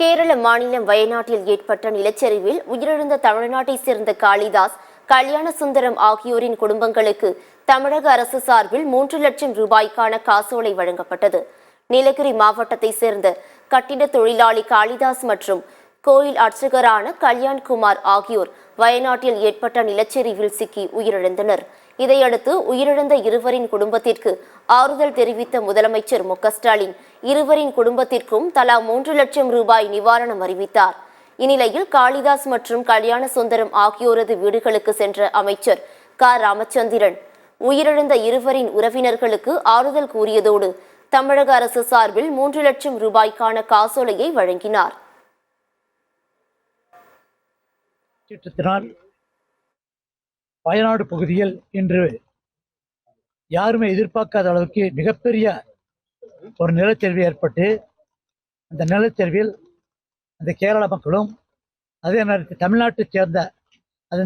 கேரள மாநிலம் வயநாட்டில் ஏற்பட்ட நிலச்சரிவில் உயிரிழந்த தமிழ்நாட்டைச் சேர்ந்த காளிதாஸ், கல்யாண சுந்தரம் ஆகியோரின் குடும்பங்களுக்கு தமிழக அரசு சார்பில் 3 லட்சம் ரூபாய்க்கான காசோலை வழங்கப்பட்டது. நீலகிரி மாவட்டத்தைச் சேர்ந்த கட்டிட தொழிலாளி காளிதாஸ் மற்றும் கோயில் அர்ச்சகரான கல்யாண்குமார் ஆகியோர் வயநாட்டில் ஏற்பட்ட நிலச்சரிவில் சிக்கி உயிரிழந்தனர். இதையடுத்து உயிரிழந்த இருவரின் குடும்பத்திற்கு ஆறுதல் தெரிவித்த முதலமைச்சர் மு.க.ஸ்டாலின் இருவரின் குடும்பத்திற்கும் தலா 3 லட்சம் ரூபாய் நிவாரணம் அறிவித்தார். இந்நிலையில் காளிதாஸ் மற்றும் கல்யாண சுந்தரம் ஆகியோரது வீடுகளுக்கு சென்ற அமைச்சர் ராமச்சந்திரன் உயிரிழந்த இருவரின் உறவினர்களுக்கு ஆறுதல் கூறியதோடு தமிழக அரசு சார்பில் 3 லட்சம் ரூபாய்க்கான காசோலையை வழங்கினார். வயநாடு பகுதியில் இன்று யாருமே எதிர்பார்க்காத அளவுக்கு மிகப்பெரிய ஒரு நிலச்சரிவு ஏற்பட்டு, அந்த நிலச்சரிவில் அந்த கேரள மக்களும் அதே நேரத்தில் தமிழ்நாட்டை சேர்ந்த அது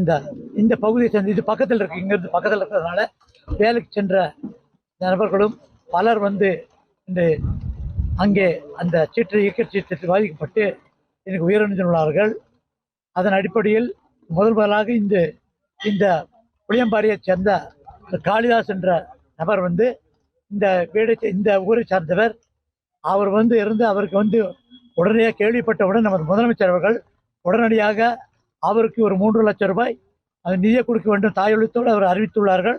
இந்த பகுதியை சேர்ந்த இது பக்கத்தில் இருக்கு, இங்கிருந்து பக்கத்தில் இருக்கிறதுனால வேலைக்கு சென்ற நபர்களும் பலர் இந்த அங்கே அந்த இயக்க சீட்டு பாதிக்கப்பட்டு எனக்கு உயிரிழந்துள்ளார்கள். அதன் அடிப்படையில் முதலாக இந்த புளியம்பாடியைச் சேர்ந்த காளிதாஸ் என்ற நபர் இந்த ஊரை சார்ந்தவர். அவர் இருந்து அவருக்கு உடனடியாக கேள்விப்பட்டவுடன் நமது முதலமைச்சர் அவர்கள் உடனடியாக அவருக்கு ஒரு 3 லட்சம் ரூபாய் நிதியை கொடுக்க வேண்டும் தாயொழித்தோடு அவர் அறிவித்துள்ளார்கள்.